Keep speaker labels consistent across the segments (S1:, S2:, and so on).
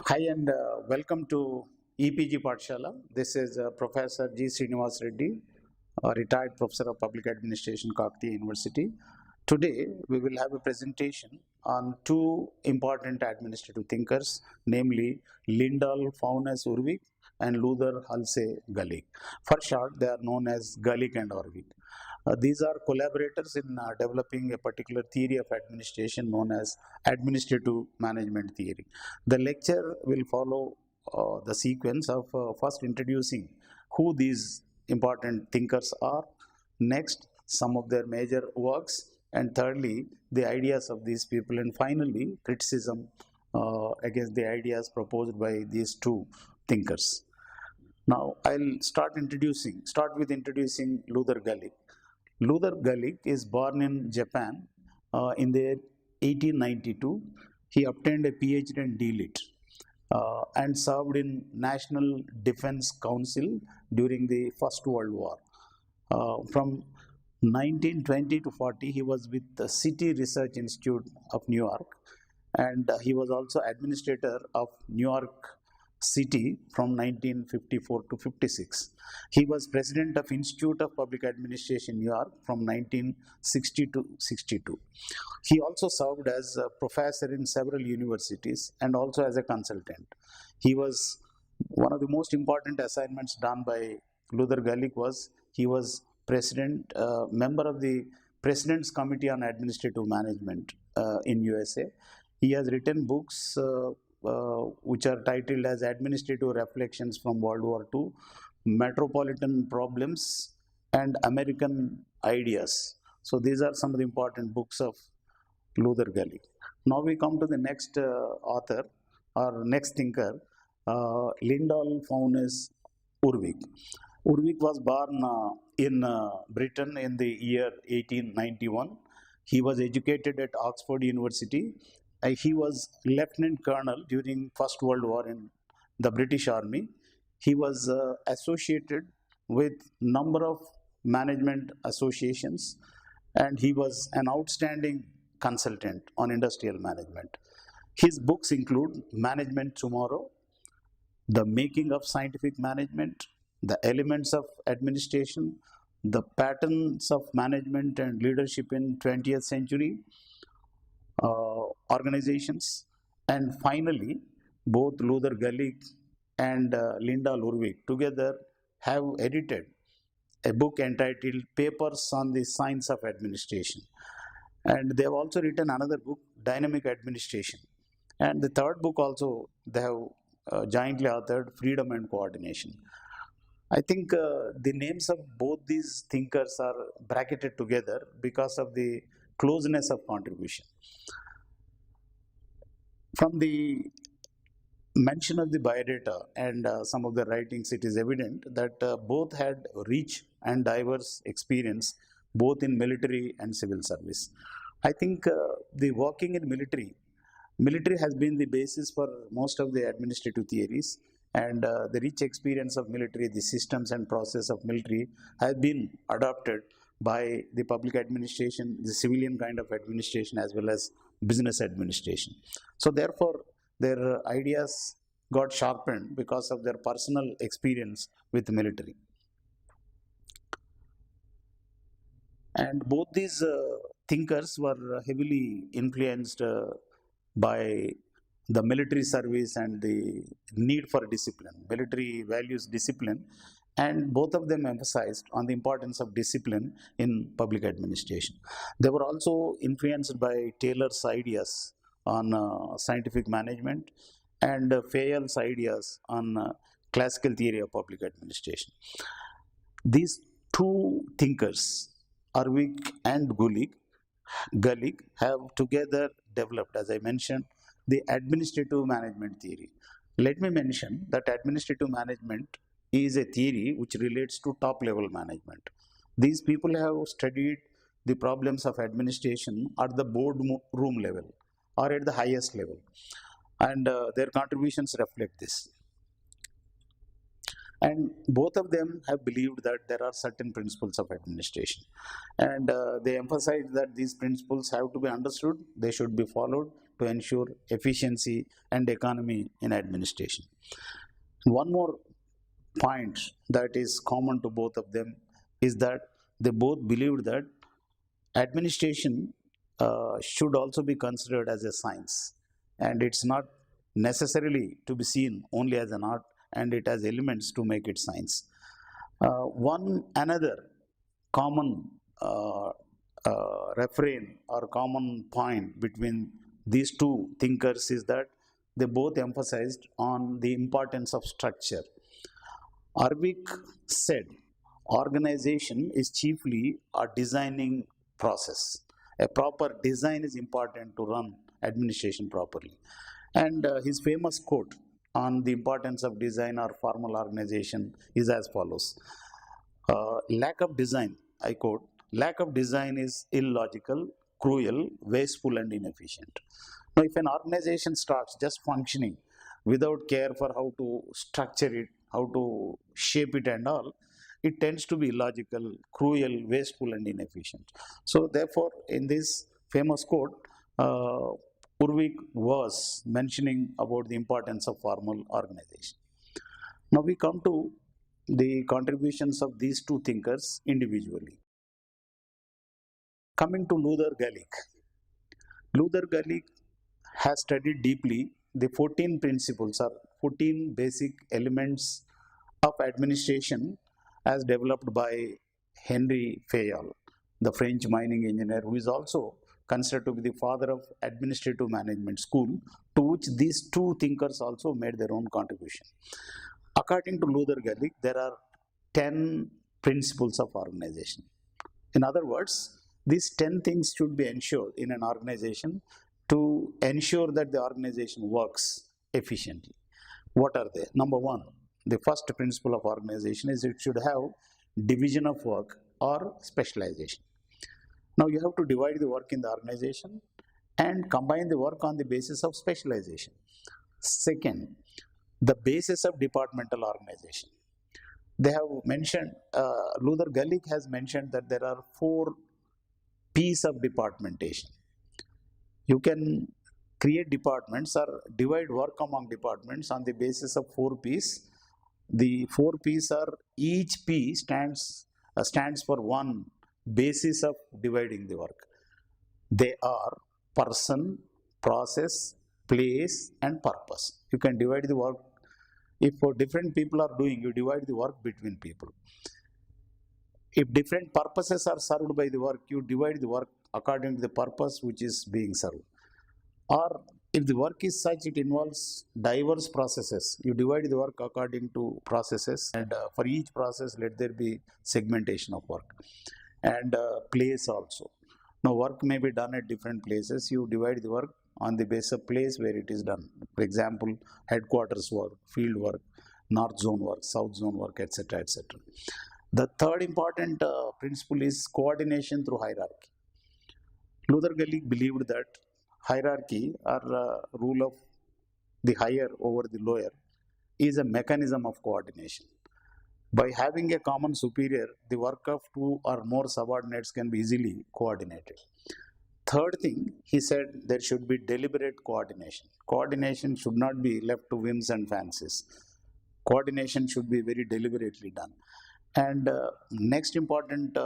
S1: Hi and welcome to EPG Pathshala. This is Professor G. Srinivas Reddy, a retired professor of public administration, Kakatiya University. Today we will have a presentation on two important administrative thinkers, namely Lindahl Faunes Urvik and Luther Halse Gulick. For short, they are known as Gulick and Urvik. These are collaborators in developing a particular theory of administration known as administrative management theory. The lecture will follow the sequence of first introducing who these important thinkers are, next, some of their major works, and thirdly, the ideas of these people, and finally, criticism against the ideas proposed by these two thinkers. Now, I'll start with introducing Luther Gulick. Luther Gulick is born in Japan in the 1892. He obtained a PhD in DLIT and served in National Defense Council during the First World War. From 1920 to 40, he was with the City Research Institute of New York, and he was also administrator of New York City from 1954 to 56. He was president of Institute of Public Administration, New York from 1960 to 62. He also served as a professor in several universities and also as a consultant. He was one of the most important assignments done by Luther Gulick was he was member of the President's Committee on Administrative Management in USA. He has written books which are titled as Administrative Reflections from World War II, Metropolitan Problems, and American Ideas. So these are some of the important books of Luther Gulick. Now we come to the next author or next thinker, Lindahl Faunes Urvik. Urvik was born in Britain in the year 1891. He was educated at Oxford University. He was lieutenant colonel during First World War in the British Army. He was associated with number of management associations, and he was an outstanding consultant on industrial management. His books include Management Tomorrow, The Making of Scientific Management, The Elements of Administration, The Patterns of Management and Leadership in 20th Century Organizations, and finally, both Luther Gulick and Lindahl Urvik together have edited a book entitled Papers on the Science of Administration. And they have also written another book, Dynamic Administration. And the third book also they have jointly authored, Freedom and Coordination. I think the names of both these thinkers are bracketed together because of the closeness of contribution. From the mention of the biodata and some of the writings, it is evident that both had rich and diverse experience both in military and civil service. I think the working in military has been the basis for most of the administrative theories, and the rich experience of military, the systems and process of military have been adopted by the public administration, the civilian kind of administration, as well as business administration. So therefore, their ideas got sharpened because of their personal experience with the military. And both these thinkers were heavily influenced by the military service and the need for discipline. Military values discipline, and both of them emphasized on the importance of discipline in public administration. They were also influenced by Taylor's ideas on scientific management and Fayol's ideas on classical theory of public administration. These two thinkers, Urvik and Gulick, have together developed, as I mentioned, the administrative management theory. Let me mention that administrative management is a theory which relates to top level management. These people have studied the problems of administration at the boardroom level or at the highest level, and their contributions reflect this. And both of them have believed that there are certain principles of administration, and they emphasize that these principles have to be understood, they should be followed to ensure efficiency and economy in administration. One more point that is common to both of them is that they both believed that administration should also be considered as a science, and it's not necessarily to be seen only as an art, and it has elements to make it science. One another common refrain or common point between these two thinkers is that they both emphasized on the importance of structure. Arvik said organization is chiefly a designing process. A proper design is important to run administration properly. And his famous quote on the importance of design or formal organization is as follows. Lack of design, I quote, lack of design is illogical, cruel, wasteful, and inefficient. Now, if an organization starts just functioning without care for how to structure it, how to shape it, and all, it tends to be illogical, cruel, wasteful, and inefficient. So, therefore, in this famous quote, Urvik was mentioning about the importance of formal organization. Now, we come to the contributions of these two thinkers individually. Coming to Luther Gulick. Luther Gulick has studied deeply the 14 principles or 14 basic elements of administration as developed by Henry Fayol, the French mining engineer, who is also considered to be the father of administrative management school, to which these two thinkers also made their own contribution. According to Luther Gulick, there are 10 principles of organization. In other words, these 10 things should be ensured in an organization to ensure that the organization works efficiently. What are they? Number one, the first principle of organization is it should have division of work or specialization. Now you have to divide the work in the organization and combine the work on the basis of specialization. Second, the basis of departmental organization. They have mentioned, Luther Gulick has mentioned that there are 4 P's of departmentation. You can create departments or divide work among departments on the basis of 4 P's. The 4 P's are, each P stands for one basis of dividing the work. They are person, process, place, and purpose. You can divide the work. If different people are doing, you divide the work between people. If different purposes are served by the work, you divide the work according to the purpose which is being served. Or if the work is such, it involves diverse processes, you divide the work according to processes, and for each process let there be segmentation of work. And place also. Now work may be done at different places, you divide the work on the basis of place where it is done. For example, headquarters work, field work, north zone work, south zone work, etc., etc. The third important principle is coordination through hierarchy. Luther Gulick believed that hierarchy or rule of the higher over the lower is a mechanism of coordination. By having a common superior, the work of 2 or more subordinates can be easily coordinated. Third thing, he said there should be deliberate coordination. Coordination should not be left to whims and fancies. Coordination should be very deliberately done. And next important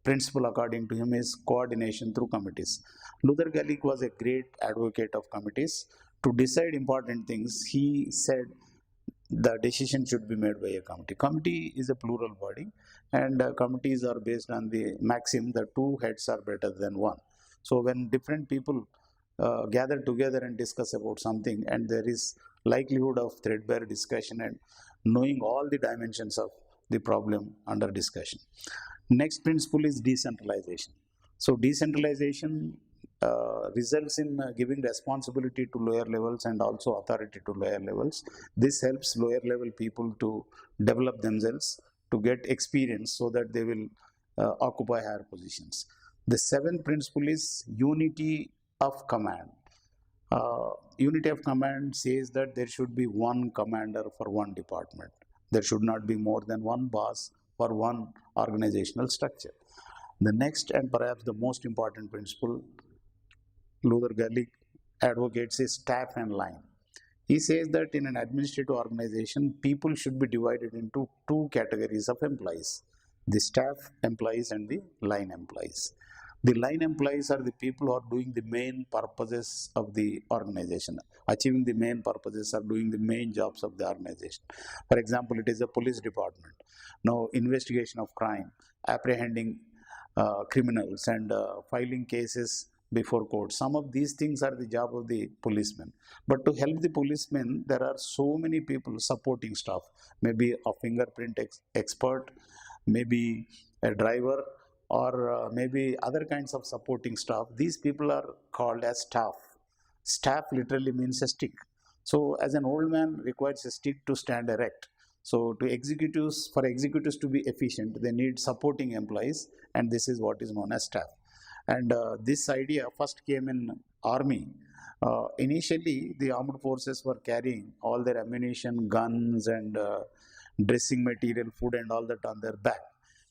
S1: principle according to him is coordination through committees. Luther Gulick was a great advocate of committees. To decide important things, he said the decision should be made by a committee. Committee is a plural body, and committees are based on the maxim that 2 heads are better than 1. So when different people gather together and discuss about something, and there is likelihood of threadbare discussion and knowing all the dimensions of the problem under discussion. Next principle is decentralization. So decentralization results in giving responsibility to lower levels and also authority to lower levels. This helps lower level people to develop themselves, to get experience so that they will occupy higher positions. The 7th principle is unity of command. Unity of command says that there should be one commander for one department. There should not be more than one boss for one organizational structure. The next and perhaps the most important principle Luther Gulick advocates is staff and line. He says that in an administrative organization, people should be divided into two categories of employees: the staff employees and the line employees. The line employees are the people who are doing the main purposes of the organization, achieving the main purposes, or doing the main jobs of the organization. For example, it is a police department. Now, investigation of crime, apprehending criminals, and filing cases before court. Some of these things are the job of the policemen. But to help the policemen, there are so many people supporting staff. Maybe a fingerprint expert, maybe a driver, or maybe other kinds of supporting staff. These people are called as staff. Staff literally means a stick. So as an old man requires a stick to stand erect. So for executives to be efficient, they need supporting employees, and this is what is known as staff. And this idea first came in army. Initially, the armed forces were carrying all their ammunition, guns, and dressing material, food, and all that on their back,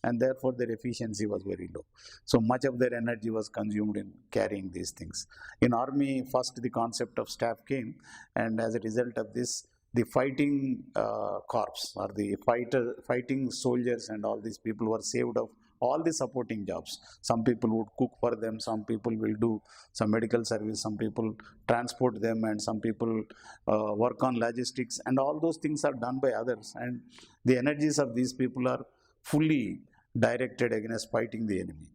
S1: and therefore their efficiency was very low. So much of their energy was consumed in carrying these things. In army, first the concept of staff came, and as a result of this, the fighting corps, or the fighting soldiers, and all these people were saved of all the supporting jobs. Some people would cook for them, some people will do some medical service, some people transport them, and some people work on logistics, and all those things are done by others, and the energies of these people are fully directed against fighting the enemy,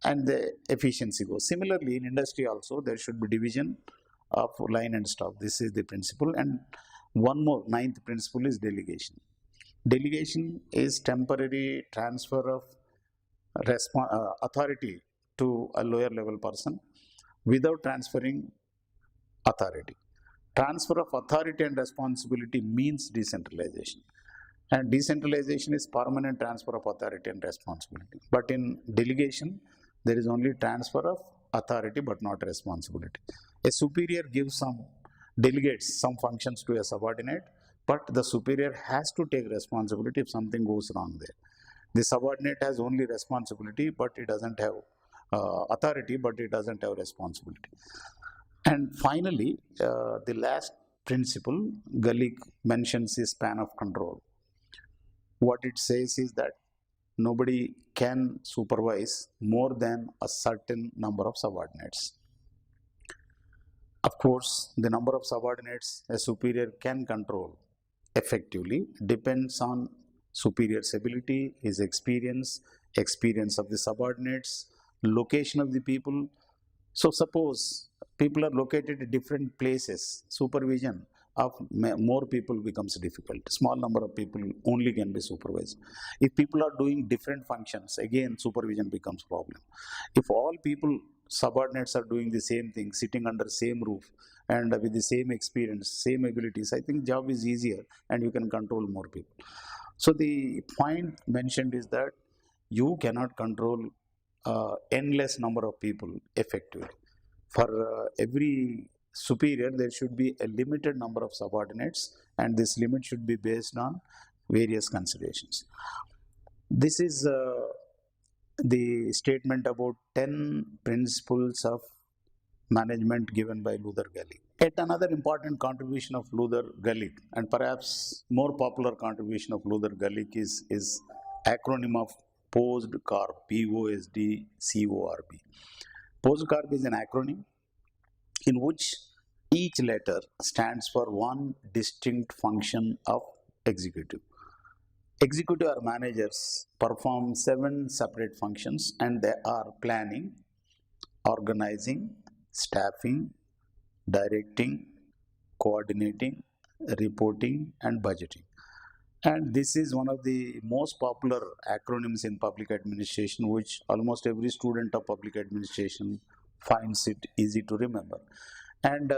S1: and the efficiency goes. Similarly, in industry also, there should be division of line and staff. This is the principle. And one more, ninth principle, is delegation. Delegation is temporary transfer of authority to a lower level person without transferring authority. Transfer of authority and responsibility means decentralization. And decentralization is permanent transfer of authority and responsibility. But in delegation, there is only transfer of authority but not responsibility. A superior delegates some functions to a subordinate, but the superior has to take responsibility if something goes wrong there. The subordinate has only responsibility, but it doesn't have authority, but it doesn't have responsibility. And finally, the last principle Gulick mentions is span of control. What it says is that nobody can supervise more than a certain number of subordinates. Of course, the number of subordinates a superior can control effectively depends on superior's ability, his experience of the subordinates, location of the people. So suppose people are located at different places, supervision of more people becomes difficult. Small number of people only can be supervised. If people are doing different functions, again supervision becomes problem. If all subordinates are doing the same thing, sitting under same roof, and with the same experience, same abilities, I think job is easier and you can control more people. So the point mentioned is that you cannot control endless number of people effectively. For every superior, there should be a limited number of subordinates, and this limit should be based on various considerations. This is the statement about 10 principles of management given by Luther Gulick. Yet another important contribution of Luther Gulick, and perhaps more popular contribution of Luther Gulick, is acronym of POSDCORB, P-O-S-D-C-O-R-B. POSDCORB is an acronym in which each letter stands for one distinct function of executive. Executive or managers perform 7 separate functions, and they are planning, organizing, staffing, directing, coordinating, reporting, and budgeting. And this is one of the most popular acronyms in public administration, which almost every student of public administration finds it easy to remember. And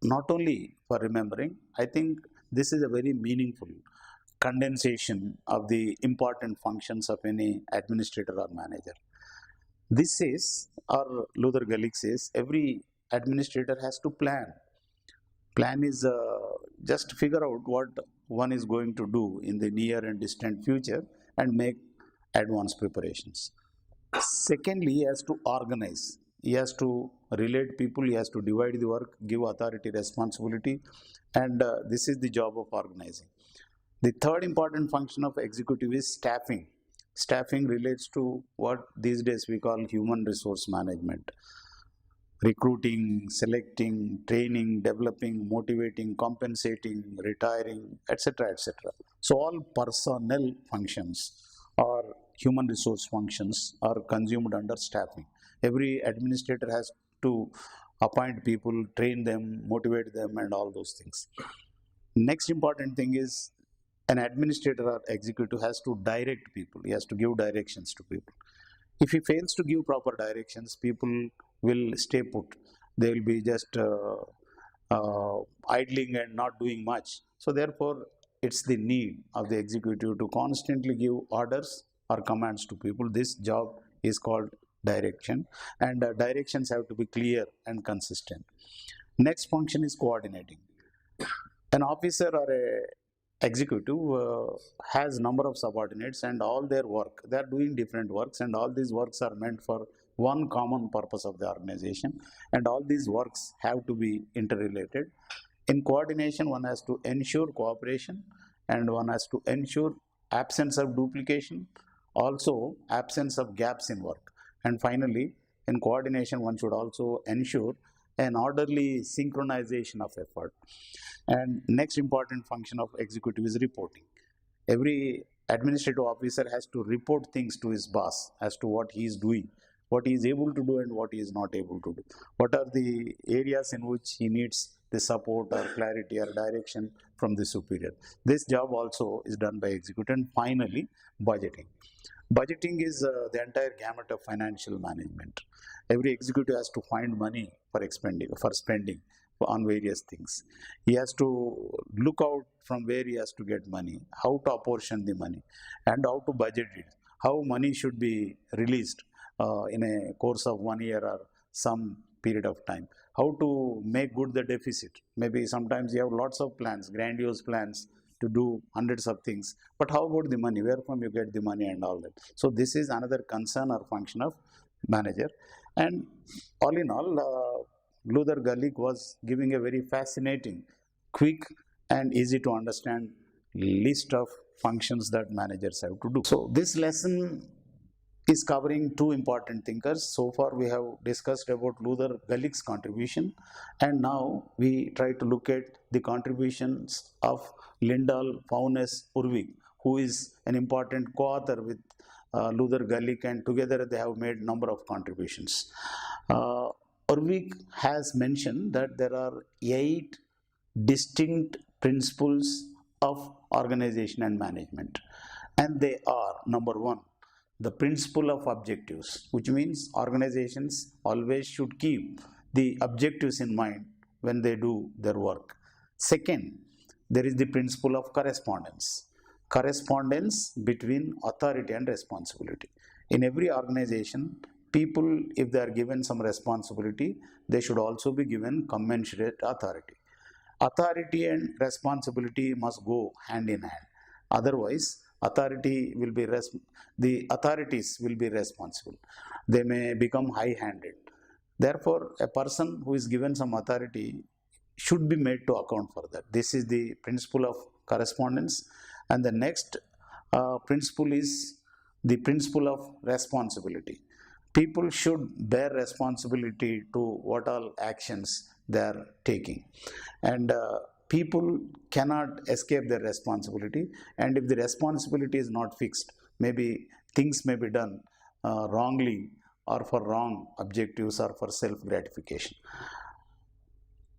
S1: not only for remembering, I think this is a very meaningful condensation of the important functions of any administrator or manager. This says, or Luther Gulick says, every administrator has to plan. Plan is just figure out one is going to do in the near and distant future and make advanced preparations. Secondly, he has to organize. He has to relate people, he has to divide the work, give authority responsibility, and this is the job of organizing. The third important function of executive is staffing. Staffing relates to what these days we call human resource management. Recruiting, selecting, training, developing, motivating, compensating, retiring, etc. etc. So all personnel functions or human resource functions are consumed under staffing. Every administrator has to appoint people, train them, motivate them, and all those things. Next important thing is an administrator or executive has to direct people. He has to give directions to people. If he fails to give proper directions, people will stay put. They will be just idling and not doing much. So therefore, it's the need of the executive to constantly give orders or commands to people. This job is called direction, and directions have to be clear and consistent. Next function is coordinating. An officer or a executive has number of subordinates, and all their work, they are doing different works, and all these works are meant for one common purpose of the organization, and all these works have to be interrelated. In coordination, one has to ensure cooperation, and one has to ensure absence of duplication, also absence of gaps in work, and finally in coordination one should also ensure an orderly synchronization of effort. And next important function of executive is reporting. Every administrative officer has to report things to his boss as to what he is doing, what he is able to do and what he is not able to do. What are the areas in which he needs the support or clarity or direction from the superior. This job also is done by executive. And finally, budgeting. Budgeting is the entire gamut of financial management. Every executive has to find money for spending on various things. He has to look out from where he has to get money, how to apportion the money, and how to budget it, how money should be released in a course of 1 year or some period of time, how to make good the deficit. Maybe sometimes you have lots of plans, grandiose plans to do hundreds of things, but how about the money? Where from you get the money and all that? So this is another concern or function of manager. And all in all, Luther Gulick was giving a very fascinating, quick and easy to understand list of functions that managers have to do. So this lesson is covering two important thinkers. So far we have discussed about Luther Gulick's contribution, and now we try to look at the contributions of Lyndall Fownes Urwig, who is an important co-author with Luther Gulick, and together they have made number of contributions. Urwig has mentioned that there are 8 distinct principles of organization and management, and they are: number 1, the principle of objectives, which means organizations always should keep the objectives in mind when they do their work. Second, there is the principle of correspondence between authority and responsibility. In every organization, people, if they are given some responsibility, they should also be given commensurate authority. Authority and responsibility must go hand in hand. Otherwise, the authorities will be responsible. They may become high-handed. Therefore, a person who is given some authority should be made to account for that. This is the principle of correspondence. And the next principle is the principle of responsibility. People should bear responsibility to what all actions they are taking. And people cannot escape their responsibility, and if the responsibility is not fixed, maybe things may be done wrongly or for wrong objectives or for self-gratification.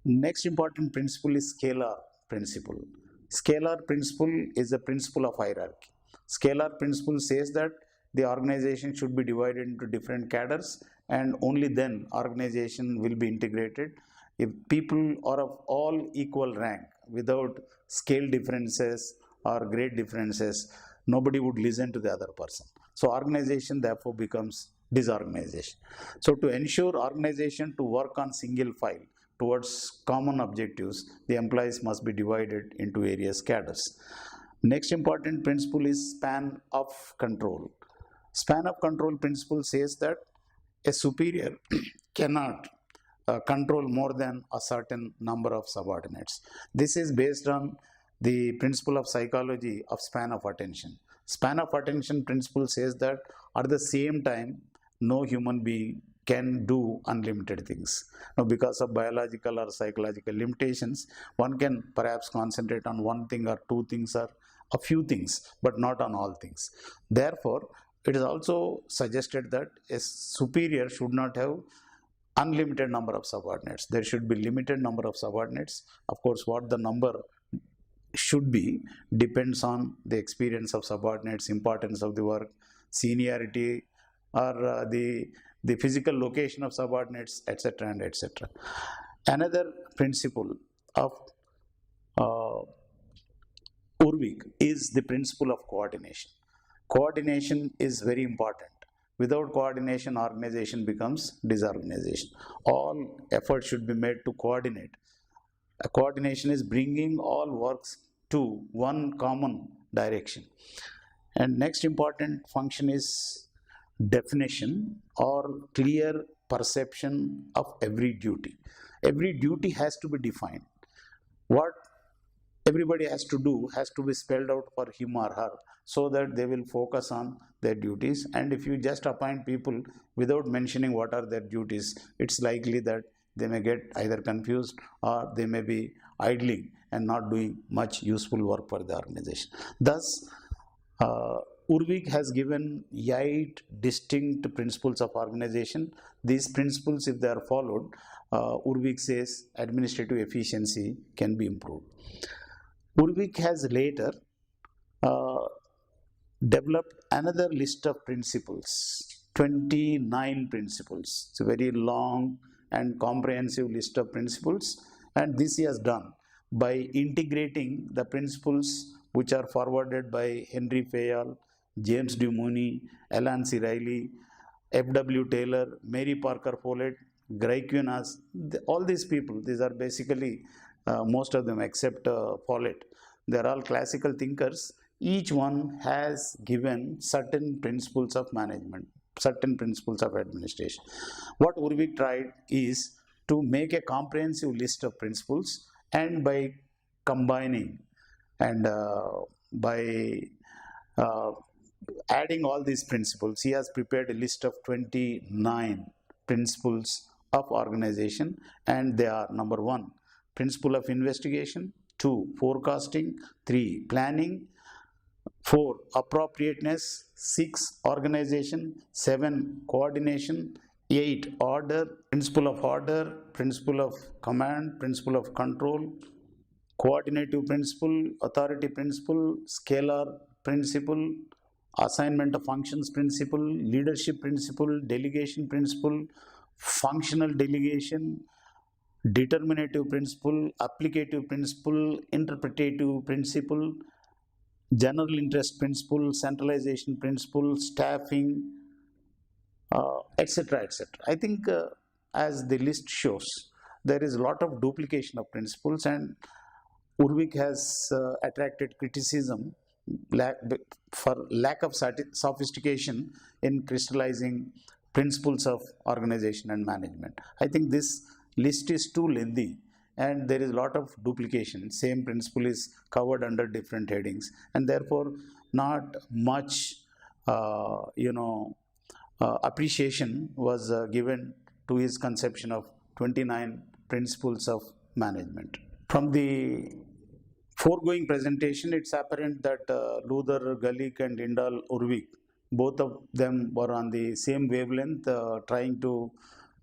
S1: Next important principle is scalar principle. Scalar principle is a principle of hierarchy. Scalar principle says that the organization should be divided into different cadres, and only then organization will be integrated. If people are of all equal rank, without scale differences or grade differences, nobody would listen to the other person. So organization therefore becomes disorganization. So to ensure organization to work on single file, towards common objectives, the employees must be divided into various cadres. Next important principle is span of control. Span of control principle says that a superior cannot control more than a certain number of subordinates. This is based on the principle of psychology of span of attention. Span of attention principle says that at the same time, no human being can do unlimited things. Now, because of biological or psychological limitations, one can perhaps concentrate on one thing or two things or a few things, but not on all things. Therefore, it is also suggested that a superior should not have unlimited number of subordinates. There should be limited number of subordinates. Of course, what the number should be depends on the experience of subordinates, importance of the work, seniority, or the physical location of subordinates, etc. and etc. Another principle of Urvik is the principle of coordination. Coordination is very important. Without coordination, organization becomes disorganization. All effort should be made to coordinate. A coordination is bringing all works to one common direction. And next important function is definition or clear perception of every duty. Every duty has to be defined. What everybody has to do has to be spelled out for him or her so that they will focus on their duties. And if you just appoint people without mentioning what are their duties, it's likely that they may get either confused or they may be idling and not doing much useful work for the organization. Thus, Urvik has given 8 distinct principles of organization. These principles, if they are followed, Urvik says administrative efficiency can be improved. Urvik has later developed another list of principles, 29 principles. It's a very long and comprehensive list of principles, and this he has done by integrating the principles which are forwarded by Henry Fayol, James De Mooney, Alan C. Riley, F.W. Taylor, Mary Parker Follett, Graiquinas. All these people, these are basically most of them except Follett. They are all classical thinkers. Each one has given certain principles of management, certain principles of administration. What Urvik tried is to make a comprehensive list of principles, and by combining and by adding all these principles, he has prepared a list of 29 principles of organization, and they are: number 1, principle of investigation; 2, forecasting; 3, planning; 4, appropriateness; 6, organization; 7, coordination; 8, order; principle of command, principle of control; coordinative principle, authority principle, scalar principle, assignment of functions principle, leadership principle, delegation principle, functional delegation, determinative principle, applicative principle, interpretative principle, general interest principle, centralization principle, staffing, etc. etc. I think as the list shows, there is a lot of duplication of principles, and Urvik has attracted criticism for lack of sophistication in crystallizing principles of organization and management. I think this list is too lengthy and there is a lot of duplication. Same principle is covered under different headings, and therefore not much appreciation was given to his conception of 29 principles of management. From the foregoing presentation, it's apparent that Luther, Gulick and Indall Urvik, both of them were on the same wavelength, trying to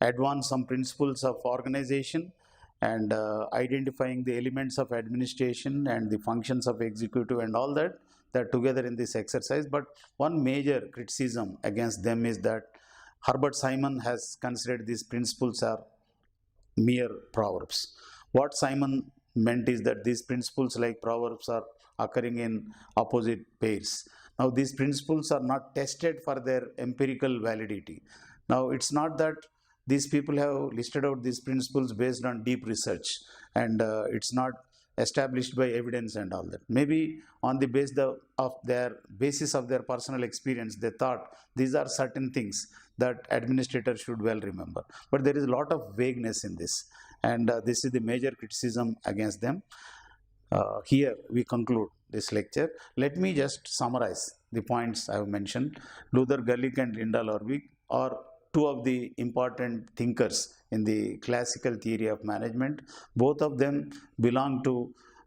S1: advance some principles of organization and identifying the elements of administration and the functions of executive and all that. They're together in this exercise. But one major criticism against them is that Herbert Simon has considered these principles are mere proverbs. What Simon meant is that these principles, like proverbs, are occurring in opposite pairs. Now, these principles are not tested for their empirical validity. Now, it's not that these people have listed out these principles based on deep research, and it's not established by evidence and all that. Maybe on the basis of their personal experience, they thought these are certain things that administrators should well remember. But there is a lot of vagueness in this, and this is the major criticism against them. Here we conclude this lecture. Let me just summarize the points I have mentioned. Luther Gulick and Linda Lorvig are two of the important thinkers in the classical theory of management. Both of them belong to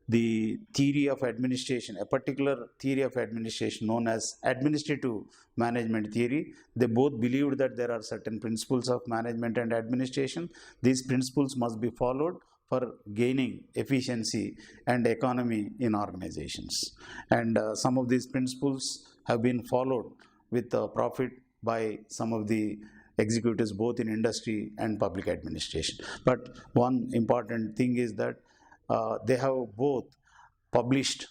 S1: the theory of administration, a particular theory of administration known as administrative management theory. They both believed that there are certain principles of management and administration. These principles must be followed for gaining efficiency and economy in organizations. And some of these principles have been followed with profit by some of the executives both in industry and public administration. But one important thing is that they have both published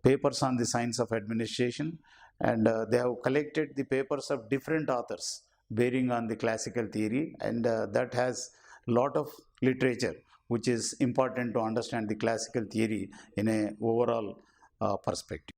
S1: papers on the science of administration, and they have collected the papers of different authors bearing on the classical theory, and that has a lot of literature which is important to understand the classical theory in a overall perspective.